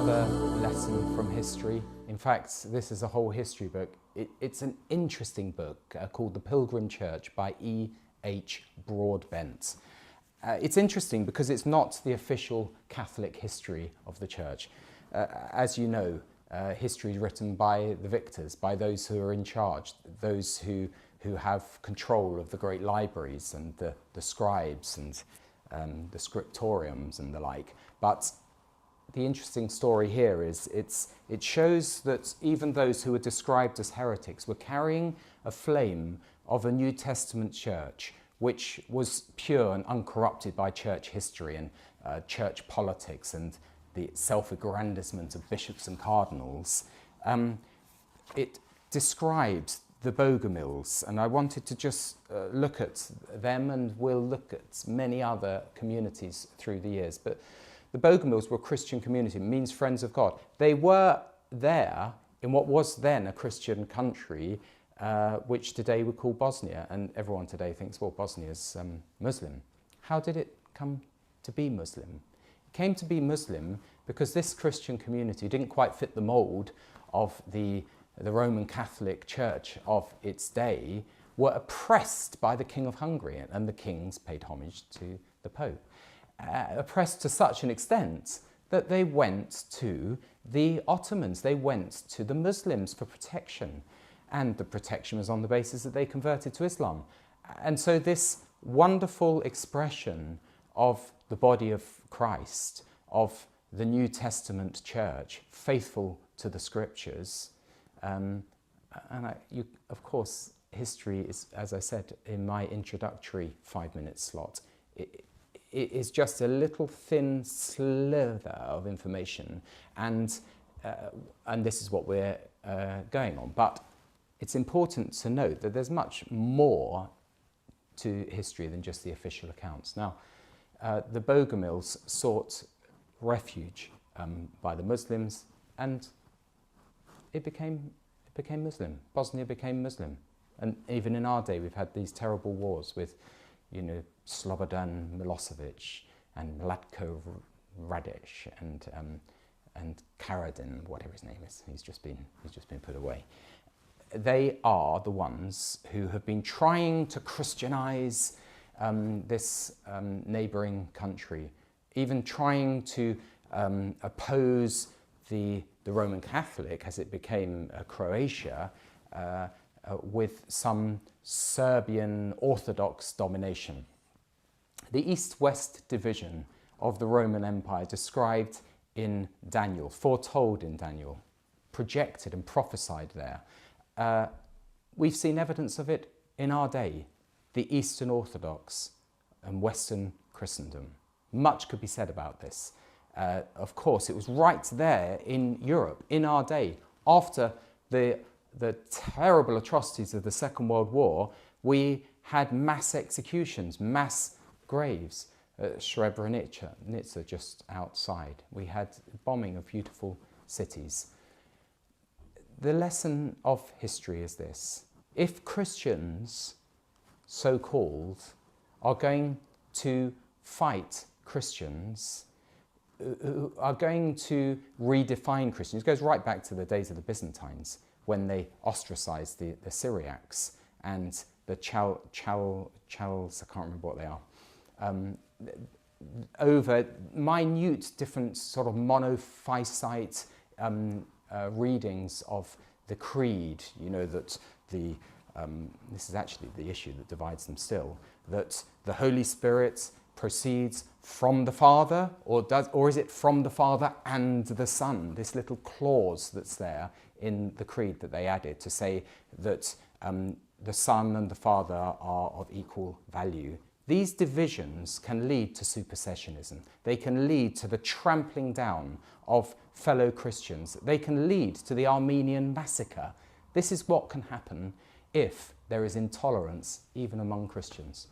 another lesson from history. In fact, this is a whole history book. It's an interesting book called The Pilgrim Church by E.H. Broadbent. It's interesting because it's not the official Catholic history of the Church. As you know, history is written by the victors, by those who are in charge, those who have control of the great libraries and the scribes and the scriptoriums and the like. But the interesting story here is it shows that even those who were described as heretics were carrying a flame of a New Testament church which was pure and uncorrupted by church history and church politics and the self-aggrandizement of bishops and cardinals. It describes the Bogumils, and I wanted to just look at them, and we'll look at many other communities through the years. But the Bogumils were a Christian community, means friends of God. They were there in what was then a Christian country, which today we call Bosnia, and everyone today thinks, well, Bosnia's Muslim. How did it come to be Muslim? It came to be Muslim because this Christian community didn't quite fit the mould of the Roman Catholic Church of its day, were oppressed by the King of Hungary, and the kings paid homage to the Pope. Oppressed to such an extent that they went to the Ottomans, they went to the Muslims for protection, and the protection was on the basis that they converted to Islam. And so this wonderful expression of the body of Christ, of the New Testament church, faithful to the scriptures, of course, history is, as I said in my introductory 5-minute slot, it is just a little thin slither of information, and this is what we're going on. But it's important to note that there's much more to history than just the official accounts. Now, the Bogumils sought refuge by the Muslims, and it became Muslim. Bosnia became Muslim. And even in our day, we've had these terrible wars with, you know, Slobodan Milosevic and Latko Radic and Karadin, whatever his name is. He's just been put away. They are the ones who have been trying to Christianize this neighbouring country, even trying to oppose the Roman Catholic as it became Croatia with some Serbian Orthodox domination. The East-West division of the Roman Empire described in Daniel, foretold in Daniel, projected and prophesied there. We've seen evidence of it in our day, the Eastern Orthodox and Western Christendom. Much could be said about this. Of course, it was right there in Europe, in our day. After the terrible atrocities of the Second World War, we had mass executions, mass graves. Srebrenica, just outside. We had bombing of beautiful cities. The lesson of history is this: if Christians, so-called, are going to fight Christians, who are going to redefine Christians, it goes right back to the days of the Byzantines, when they ostracized the Syriacs and the Chals, I can't remember what they are, over minute different sort of monophysite readings of the creed, you know, that this is actually the issue that divides them still, that the Holy Spirit proceeds from the Father, or is it from the Father and the Son? This little clause that's there in the creed that they added to say that the Son and the Father are of equal value. These divisions can lead to supersessionism. They can lead to the trampling down of fellow Christians. They can lead to the Armenian massacre. This is what can happen if there is intolerance even among Christians.